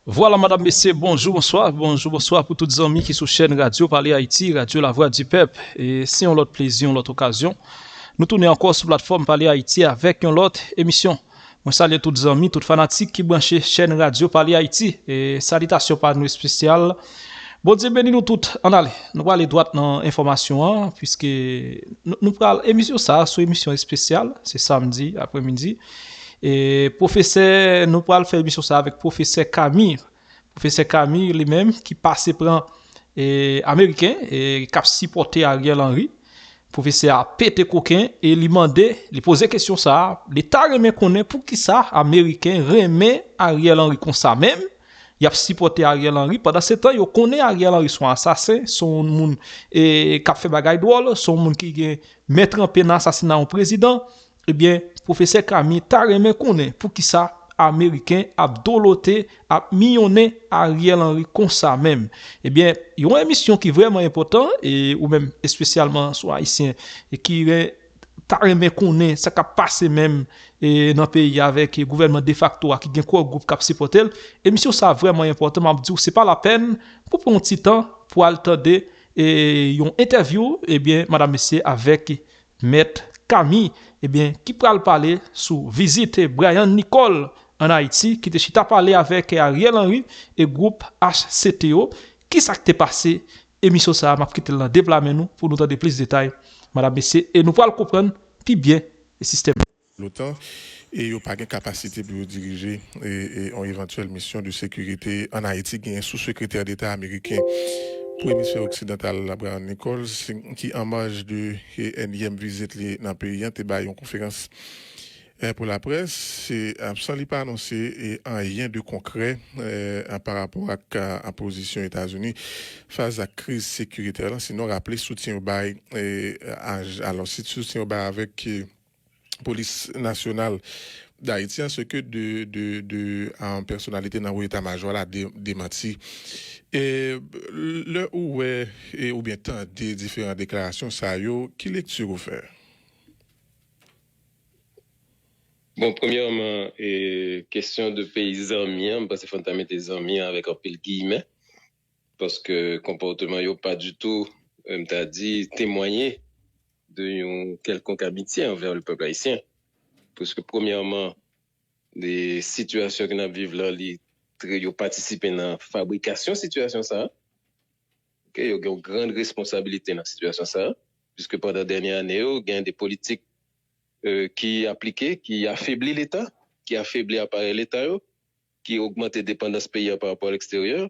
Voilà, madame, messieurs, bonjour, bonsoir pour toutes les amis qui sont sur chaîne Radio Parler Haïti, Radio La Voix du Peuple. Et si on l'autre plaisir, on l'autre occasion, nous tournons encore sur la plateforme Parler Haïti avec une autre émission. Moi, salue tous les amis, tous fanatiques qui branchent chaîne Radio Parler Haïti. Et salutations par nous spéciales. Bon Dieu béni nous toutes en aller. Nous allons aller droit dans l'information, puisque nous parlons émission ça, sur émission spéciale, c'est samedi après-midi. Et professeur, nous pourrons faire émission ça avec professeur Camille. Professeur Camille lui-même qui passe pour américain et qui a supporté Ariel Henry. Professeur a pété coquin et lui demandé, lui poser question ça, l'État remet connaît pour qui ça américain remet Ariel Henry comme ça même. Il a supporté Ariel Henry pendant ce temps, il connaît Ariel Henry son assassin, son monde et qui a fait bagaille drôle, son monde qui mettre en peine assassinat au président. Eh bien, professeur Camille t'a remis connaît pour qui ça américain a doloté, a millionné Ariel Henry comme ça même. Eh bien, il y a une émission qui est vraiment importante et ou même spécialement sur haïtien et qui t'a remis connaît ça qui a passé même et dans le pays avec le gouvernement de facto qui gagne quoi groupe cap supporter. Émission ça vraiment important, m'a dit c'est pas la peine pour prendre un petit temps pour attendre et une interview bien madame messieurs avec maître Camille, qui pourra parler sur visite Brian Nicole en Haïti, qui te parlé avec Ariel Henry et groupe HCTO. Qui s'est passé? Émission ça, m'a quitté le développement nous pour nous donner plus de détails, madame messieurs, et nous pourrons comprendre plus bien le système. L'OTAN et il n'y a pas de capacité pour diriger une éventuelle mission de sécurité en Haïti, qui est un sous-secrétaire d'État américain pour l'hémisphère occidental, Abraham Nichols, qui en marge de énième visite dans le pays, a une conférence pour la presse, c'est sans lui pas annoncé un rien de concret par rapport à la position des États-Unis face à la crise sécuritaire. Sinon, rappeler soutien au bail, alors si soutien au bail avec police nationale d'Haïti, ce que en personnalité dans l'état-major a démenti. Et le où est ou bien tant des différentes déclarations, ça y est, qui lecture vous faire? Bon, premièrement, question de paysans miens, parce qu'il faut mettre des amis avec un peu de guillemets, parce que comportement n'est pas du tout, t'as dit, témoigner de quelconque amitié envers le peuple haïtien. Parce que premièrement, les situations que nous vivons là, ils ont participé dans la fabrication de la situation ça. Okay, ils ont une grande responsabilité dans la situation ça, puisque pendant la dernière année, il y a des politiques qui appliqué, qui affaiblit l'État, qui affaiblit l'appareil l'État, qui augmente la dépendance pays par rapport à l'extérieur,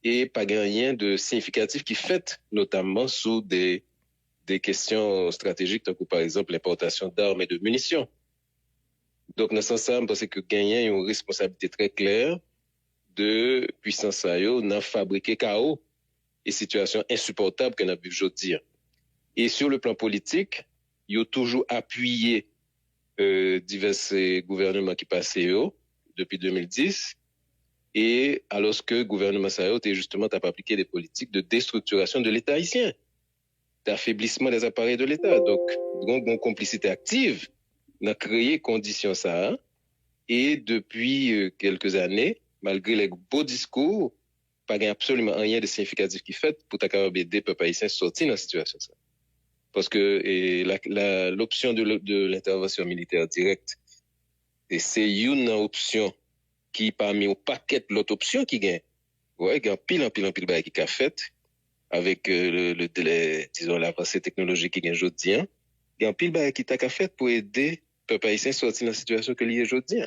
et pas rien de significatif qui fait notamment sous des questions stratégiques, comme par exemple l'importation d'armes et de munitions. Donc, dans ce sens, je pense que gagner une responsabilité très claire de puissance à eux, dans fabriquer chaos et situations insupportables qu'on a vu aujourd'hui. Et sur le plan politique, ils ont toujours appuyé divers gouvernements qui passaient depuis 2010, et alors que le gouvernement Sao était justement appliqué des politiques de déstructuration de l'État haïtien, d'affaiblissement des appareils de l'État. Donc, une complicité active n'a créé conditions ça, et depuis quelques années, malgré les beaux discours, pas absolument rien de significatif qui fait pour aider le peuple haïtien sortir dans la situation ça. Parce que l'option de l'intervention militaire directe, et c'est une option qui parmi au paquet de l'autre option qui gagne. Ouais, il y a pile qui a fait avec disons l'avancée technologique qui gagne aujourd'hui. Il y a pile qui t'a fait pour aider le peuple haïtien sortir dans la situation que l'il est aujourd'hui.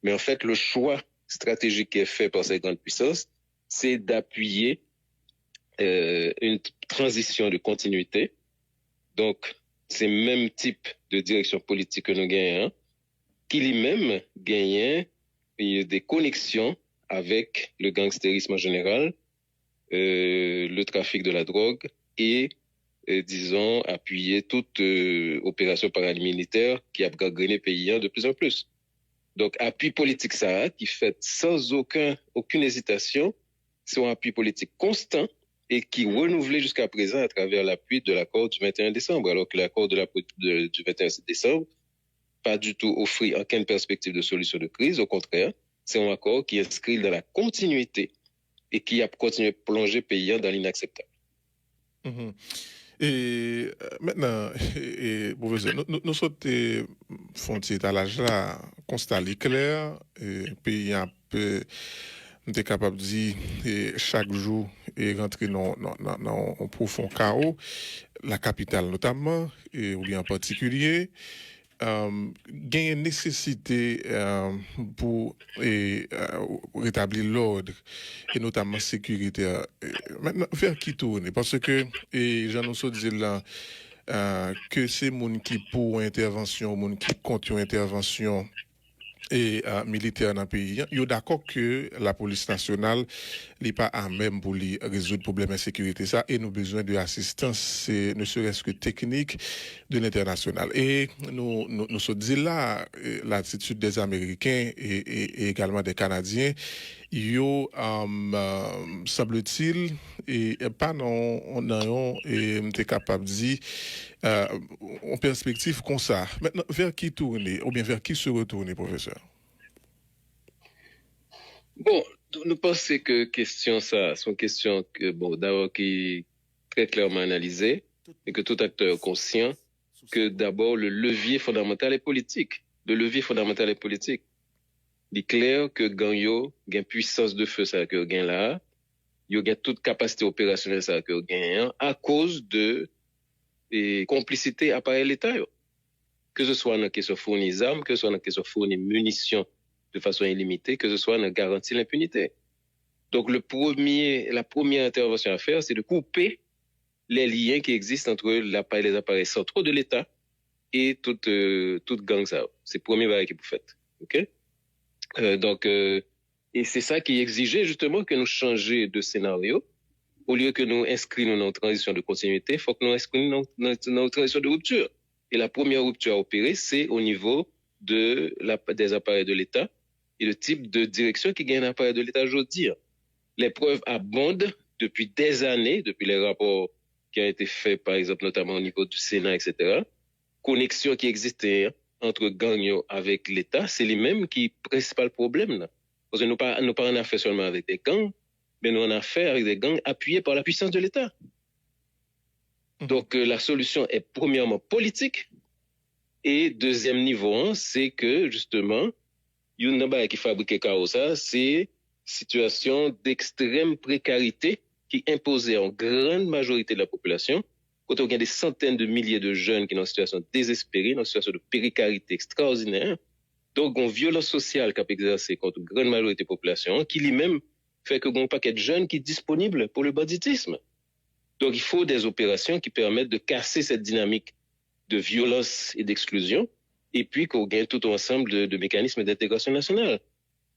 Mais en fait, le choix stratégique qui est fait par ces grandes puissances, c'est d'appuyer une transition de continuité. Donc, c'est le même type de direction politique que nous gagnons, qui lui-même gagne des connexions avec le gangstérisme en général, le trafic de la drogue et, disons, appuyer toute opération paramilitaire qui a gangréné le pays de plus en plus. Donc, appui politique ça, qui fait sans aucune hésitation, c'est un appui politique constant et qui renouvelé jusqu'à présent à travers l'appui de l'accord du 21 décembre, alors que l'accord du 21 décembre, pas du tout offrir aucune perspective de solution de crise, au contraire, c'est un accord qui inscrit dans la continuité et qui a continué à plonger le pays dans l'inacceptable. Mhm. Et maintenant, professeur, nous sommes font étalage là, constat est clair, et pays un peu, nous sommes capable de dire, chaque jour, et rentrer dans un profond chaos, la capitale notamment, ou bien en particulier. Gagne une nécessité pour rétablir l'ordre et notamment sécuritaire. Maintenant, vers qui tourner? Parce que, j'en ai dit là, que c'est moun qui pour intervention, moun qui contre une intervention militaire dans le pays, ils sont d'accord que la police nationale n'est pas à même pour résoudre le problème de sécurité ça et nous avons besoin de assistance, ne serait-ce que technique de l'international. Et nous sommes dit là, l'attitude des Américains et également des Canadiens, yo semble-t-il et pas non on est capable de dire en perspective comme ça. Maintenant, vers qui tourner ou bien vers qui se retourner, professeur? Bon, nous pensons que question ça, sont questions que, bon, d'abord qui est très clairement analysée et que tout acteur est conscient que d'abord le levier fondamental est politique. Le levier fondamental est politique. Il est clair que Gagnon a puissance de feu ça que gagne là, il a toute capacité opérationnelle ça que gagne à cause de complicité appareil l'État. Que ce soit dans la question fournir armes, que ce soit dans la question fournir munitions de façon illimitée, que ce soit dans garantir l'impunité. Donc la première intervention à faire, c'est de couper les liens qui existent entre les appareils centraux de l'État et toute gang ça. C'est le premier bail que vous faites. OK? Et c'est ça qui exigeait justement que nous changions de scénario. Au lieu que nous inscrivions dans une transition de continuité, il faut que nous inscrivions dans une transition de rupture. Et la première rupture à opérer, c'est au niveau des appareils de l'État et le type de direction qui gagne un appareil de l'État aujourd'hui. Les preuves abondent depuis des années, depuis les rapports qui ont été faits, par exemple, notamment au niveau du Sénat, etc. Connexion qui existait entre gangs avec l'État, c'est les mêmes qui sont le principal problème. Là. Parce que nous pas en affaire seulement avec des gangs, mais nous en affaire avec des gangs appuyés par la puissance de l'État. Donc la solution est premièrement politique et deuxième niveau, c'est que justement, il y a qui fabrique chaos ça, c'est situation d'extrême précarité qui imposait en grande majorité de la population. Quand on a des centaines de milliers de jeunes qui sont en situation désespérée, dans une situation de précarité extraordinaire, donc une violence sociale qui a exercé contre une grande majorité de la population, qui lui-même fait que un paquet de jeunes qui est disponible pour le banditisme. Donc il faut des opérations qui permettent de casser cette dynamique de violence et d'exclusion, et puis qu'on gagne tout ensemble de mécanismes d'intégration nationale.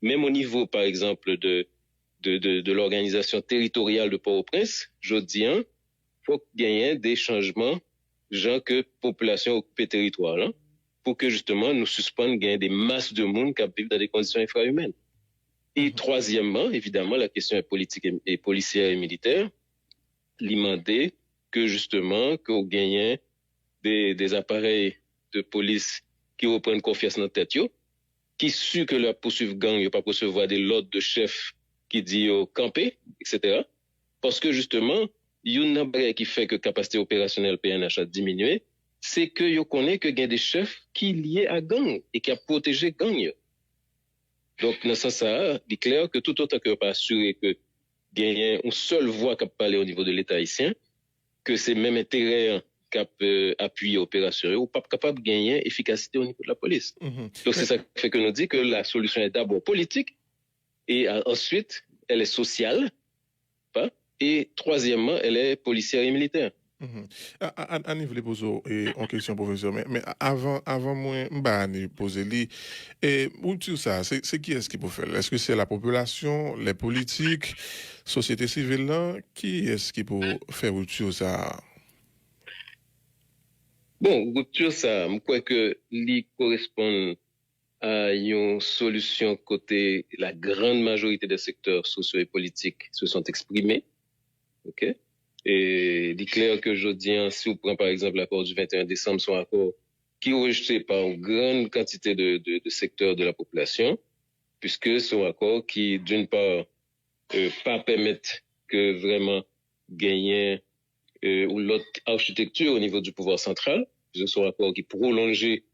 Même au niveau, par exemple, de l'organisation territoriale de Port-au-Prince, je dis, il faut gagner des changements, genre que population occupe territoire, là, pour que justement nous suspendions gagner des masses de monde qui vivent dans des conditions infrahumaines. Et troisièmement, évidemment, la question est politique et policière et militaire, demander que justement, qu'on gagne des appareils de police qui reprennent confiance dans la tête, qui su que leur poursuivre gang, il pas recevoir des lots de chefs qui dit camper, etc. Parce que justement, il y a une qui fait que capacité opérationnelle PNH a diminué, c'est que yo connaît que il y a des chefs qui liés à gang et qui a protégé gang. Donc, dans ce sens, il est clair que tout autant que pas assurer que gagne une seule voix qui parle au niveau de l'État haïtien, que c'est même intérêt qui appuyer l'opération ou pas capable de gagner efficacité au niveau de la police. Donc, c'est ça qui fait que nous dit que la solution est d'abord politique et ensuite, elle est sociale, pas, et troisièmement, elle est policière et militaire. À niveau de poser en question, professeur, mais avant moi, m'bani poser li, et où tu ça, c'est qui est-ce qui peut faire? Est-ce que c'est la population, les politiques, société civile là, qui est-ce qui peut faire rupture ça? Bon, rupture ça, je crois que li correspond à une solution côté la grande majorité des secteurs sociaux et politiques se sont exprimés. OK? Et il est clair que je dis, si on prend par exemple l'accord du 21 décembre, c'est un accord qui est rejeté par une grande quantité de secteurs de la population. puisque c'est un accord qui, d'une part, pas permettre que vraiment gagner ou l'autre architecture au niveau du pouvoir central, puisque c'est un accord qui prolongeait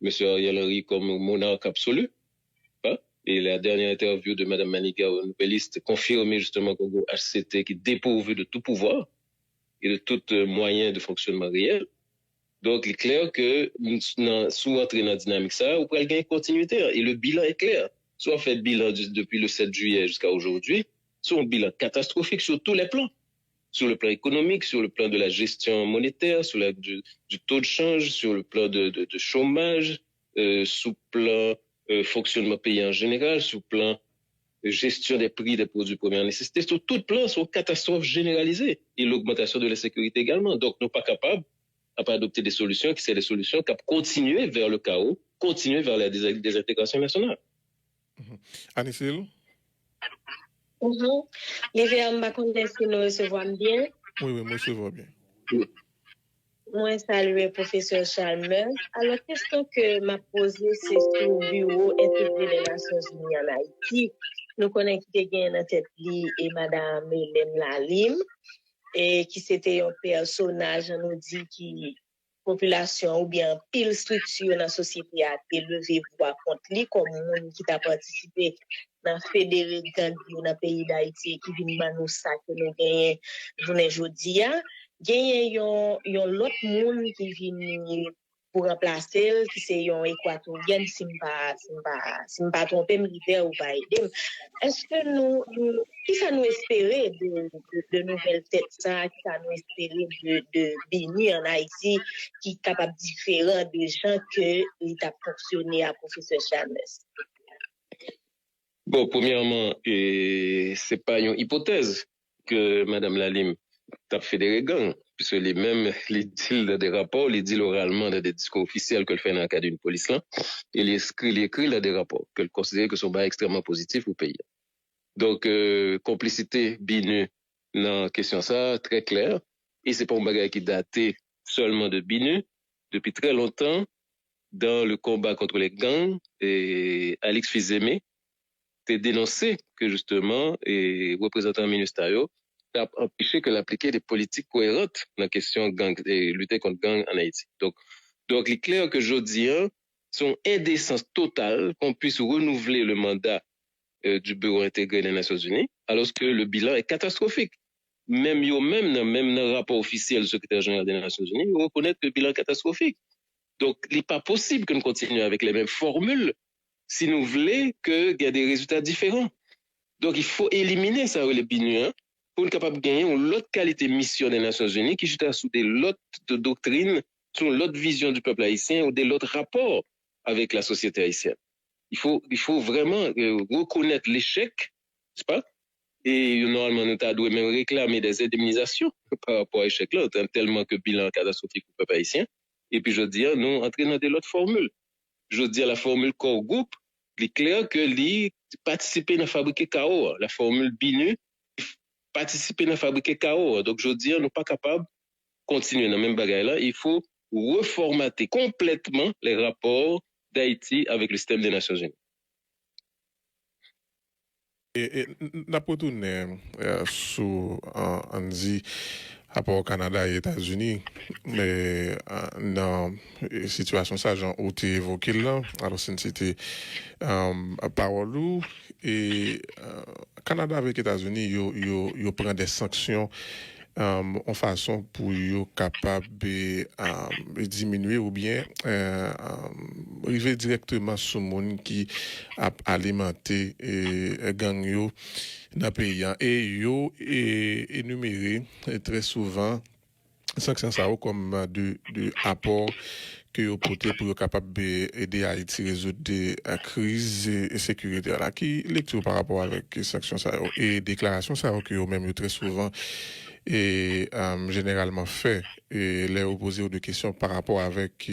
M. Ariel Henry comme monarque absolu. Hein? Et la dernière interview de Mme Maniga au Nouvelliste confirmait justement qu'au HCT qui est dépourvu de tout pouvoir et de tout moyen de fonctionnement réel. Donc, il est clair que sous entrer dans la dynamique ça, vous pouvez gagner continuité. Et le bilan est clair. Soit fait le bilan depuis le 7 juillet jusqu'à aujourd'hui, soit un bilan catastrophique sur tous les plans. Sur le plan économique, sur le plan de la gestion monétaire, sur du taux de change, sur le plan de chômage, sous plan fonctionnement pays en général, sous plan gestion des prix des produits de première nécessité. Sur tout plan, c'est une catastrophe généralisée. Et l'augmentation de la sécurité également. Donc, nous ne sommes pas capables à pas adopter des solutions qui sont des solutions qui continuer vers le chaos, continuer vers la désintégration nationale. Anicil? Les verts, ma connaissance, nous recevons bien. Oui, moi, je vois bien. Moi, saluer le professeur Chalmers. Alors, la question que m'a posée, c'est sur le bureau intégré des Nations Unies en Haïti. Nous connaissons qui gagne dans tête et Madame Hélène Lalim, et qui c'était un personnage, nous dit, qui population ou bien pile structure dans la société a été levé pour contre lui, comme monde qui a participé dans fédéré gang dans le pays d'Haïti qui vient nous ça que nous gagnons journée aujourd'hui. Gagne yon l'autre monde qui vient pour remplacer qui c'est yon équatorien si pas trompé militaire ou pas aider. Est-ce que nous qui ça nous espérer de nouvelles têtes ça, qui ça nous espérer de bénir en Haïti qui est capable différent de gens que l'État fonctionné à professeur Chalmers? Bon, premièrement, c'est pas une hypothèse que Mme Lalim a fait des gangs, puisque les mêmes, les dit dans des rapports, les dit oralement dans des discours officiels qu'elle fait dans le cadre d'une police là, et les écrit dans des rapports qu'elle considère que sont pas extrêmement positifs au pays. Donc, complicité BINU dans la question ça, très clair, et c'est pas un bagage qui datait seulement de BINU, depuis très longtemps, dans le combat contre les gangs, et Alix Fizemé t'es dénoncé que justement, et représentant ministériel a empêché que l'appliquer des politiques cohérentes dans la question gang et lutter contre gang en Haïti. Donc, il est clair que jeudi, son indécence totale qu'on puisse renouveler le mandat du bureau intégré des Nations Unies, alors que le bilan est catastrophique. Même dans le rapport officiel du secrétaire général des Nations Unies, ils reconnaissent que le bilan est catastrophique. Donc, il n'est pas possible que nous continuions avec les mêmes formules si nous voulons qu'il y ait des résultats différents. Donc, il faut éliminer ça, les BINU, pour être capable de gagner une autre qualité de mission des Nations Unies qui est sous des lots de doctrines, sous l'autre vision du peuple haïtien ou des autres rapports avec la société haïtienne. Il faut vraiment reconnaître l'échec, n'est-ce pas? Et normalement, nous devons même réclamer des indemnisations par rapport à l'échec-là, tellement que bilan catastrophique au peuple haïtien. Et puis, je dis, nous entrer dans des autres formules. Je dis, la formule core group, il est clair que lui participer dans fabriquer KO. La formule BINU, participer dans fabriquer KO. Donc, je dis, nous ne sommes pas capables de continuer dans le même bagage-là. Il faut reformater complètement les rapports d'Haïti avec le système des Nations Unies. Et nous sur Anzi rapport au Canada et États-Unis, mais dans la situation ça, j'en ai évoqué là, alors c'était parole et Canada avec États-Unis, ils prennent des sanctions en façon pour être capable de diminuer ou bien arriver directement sur le monde qui a alimenté gang yo dans le pays. Et yo énuméré très souvent sanctions ça comme de apport que yo porté pour être capable d'aider Haïti résoudre des crises et sécuritaires là qui lecture par rapport avec sanctions ça et déclarations ça que yo même très souvent et généralement fait et les opposer aux questions par rapport avec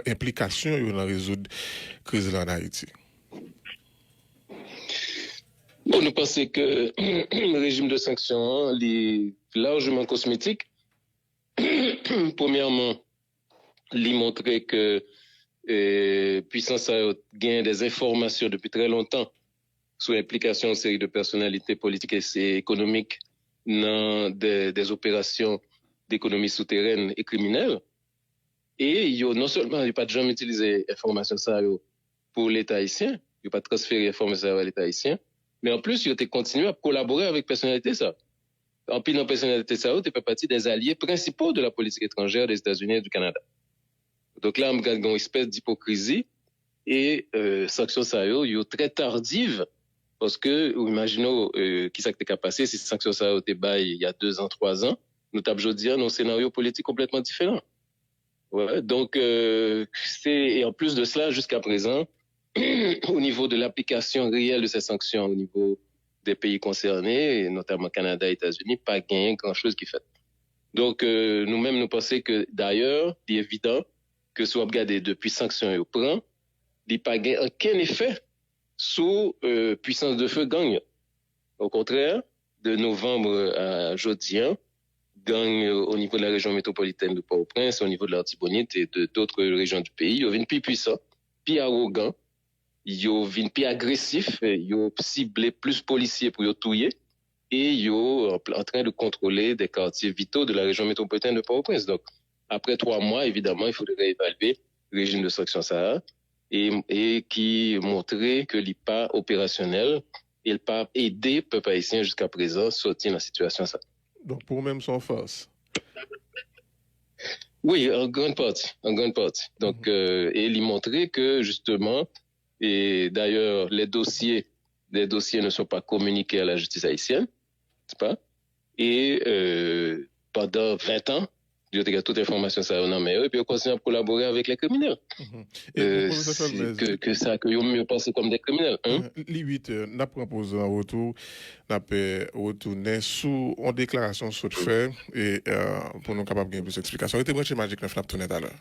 implication dans résoudre crise là en Haïti. Bon, nous pensons que le régime de sanctions est largement cosmétique. Premièrement, il montrait que puissance a gagné des informations depuis très longtemps sur l'implication d'une série de personnalités politiques et économiques dans des opérations d'économie souterraine et criminelle. Et non seulement il n'y a pas de jamais utilisé l'information ça pour l'État haïtien, il n'y a pas transféré l'information à l'État haïtien, mais en plus, il a continué à collaborer avec personnalité ça. En plus, dans personnalité ça, il fait partie des alliés principaux de la politique étrangère des États-Unis et du Canada. Donc là, on a une espèce d'hypocrisie et sanctions ça yo très tardives parce que imaginons qui ça qui passé si sanctions ça été bail il y a 2 ans, 3 ans, nous t'avons aujourd'hui un scénario politique complètement différent. Ouais, donc et en plus de cela jusqu'à présent au niveau de l'application réelle de ces sanctions au niveau des pays concernés, notamment Canada et États-Unis, pas gagné grand-chose qui fait. Donc nous-mêmes nous pensons que d'ailleurs, il est évident que si on regarde depuis sanctions au prend, il n'y a pas aucun effet sous puissance de feu gagne. Au contraire, de novembre à jeudi, gagne au niveau de la région métropolitaine de Port-au-Prince, au niveau de l'Artibonite et d'autres régions du pays, ils viennent plus puissants, plus arrogants, ils viennent plus agressifs, ils ciblé plus policiers pour les tuer et ils sont en train de contrôler des quartiers vitaux de la région métropolitaine de Port-au-Prince. Donc, après 3 mois, évidemment, il faudrait évaluer le régime de sanction Sahara et qui montrait que n'est pas opérationnel et il pas aidé le peuple haïtien jusqu'à présent sortir dans la situation ça. Donc, pour même son force. Oui, en grande partie. Donc, et il montrait que justement, et d'ailleurs, les dossiers ne sont pas communiqués à la justice haïtienne, c'est pas? Et pendant 20 ans, il y a toute information ça et puis on continue à collaborer avec les criminels. Que ça que ils mieux passé comme des criminels. Les 8 n'a proposé un retour, n'a retourné sous en déclaration sur de fait et pour nous capable de gagner plus d'explications. Il était branché Magic 9 n'a tourné tout à l'heure.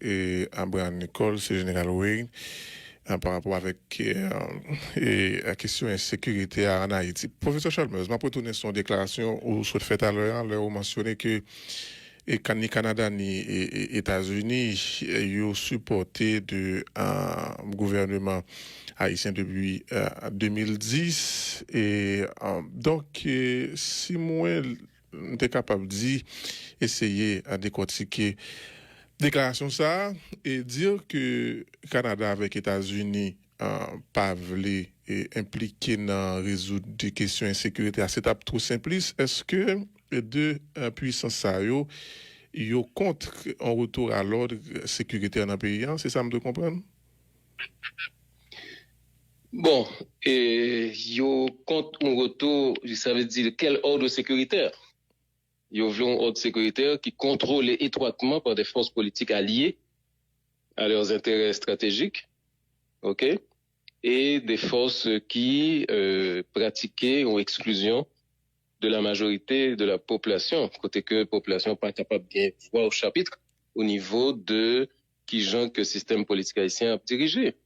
Et Abraham Nicole, c'est Général Wayne. Par rapport avec la question de sécurité en Haïti. Professeur Chalmers, m'a retourné son déclaration où vous fait à l'heure, où mentionné que ni Canada ni États-Unis ont supporté de gouvernement haïtien depuis 2010 et donc si moi j'étais capable d'y essayer à décortiquer déclaration ça et dire que Canada avec États-Unis pas voulu impliquer dans résoudre des questions d'insécurité à cette étape trop simpliste. Est-ce que les deux puissances ça yo contre un retour à l'ordre sécuritaire dans le pays? C'est ça me de comprendre? Bon, yo contre un retour, ça veut dire quel ordre sécuritaire? Il y a un ordre sécuritaire qui est contrôlé étroitement par des forces politiques alliées à leurs intérêts stratégiques, ok, et des forces qui pratiquaient une exclusion de la majorité de la population, côté que la population n'est pas capable de voir au chapitre au niveau de qui genre que le système politique haïtien a dirigé.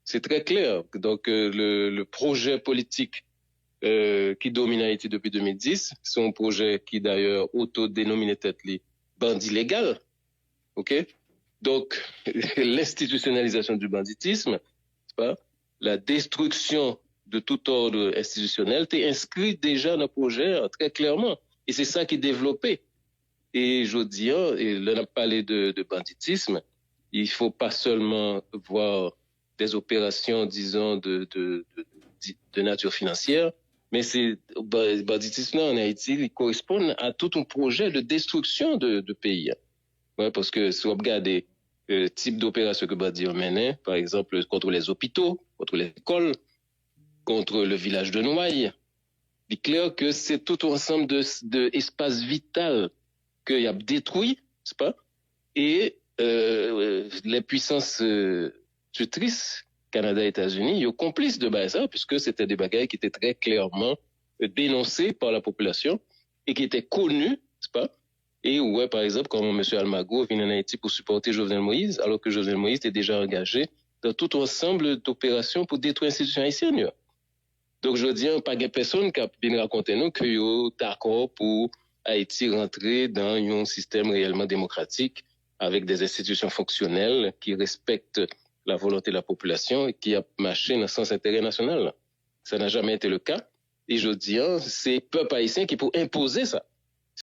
C'est très clair. Donc le projet politique qui domine Haïti depuis 2010. C'est un projet qui d'ailleurs autodénominé tête les bandits légaux. OK? Donc, l'institutionnalisation du banditisme, c'est pas? La destruction de tout ordre institutionnel, t'es inscrit déjà dans le projet très clairement. Et c'est ça qui est développé. Et je dis, et là, on a parlé de banditisme, il faut pas seulement voir des opérations, disons, de nature financière, mais c'est banditisme en Haïti, il correspond à tout un projet de destruction de pays. Ouais, parce que si on regarde le type d'opération que Badi a mené, par exemple contre les hôpitaux, contre les écoles, contre le village de Noailles, il est clair que c'est tout un ensemble d'espaces vitaux qu'il a détruit, n'est-ce pas? Et les puissances tutrices, Canada et États-Unis, ils sont complices de ça, puisque c'était des bagailles qui étaient très clairement dénoncées par la population et qui étaient connues, n'est-ce pas? Et ouais, par exemple, comme M. Almagro vient en Haïti pour supporter Jovenel Moïse, alors que Jovenel Moïse était déjà engagé dans tout ensemble d'opérations pour détruire l'institution haïtienne. Donc, je dis, pas de personne qui a bien raconté nous que d'accord pour Haïti rentrer dans un système réellement démocratique avec des institutions fonctionnelles qui respectent la volonté de la population et qui a marché dans le sens intérêt national. Ça n'a jamais été le cas. Et je dis, c'est le peuple haïtien qui peut imposer ça.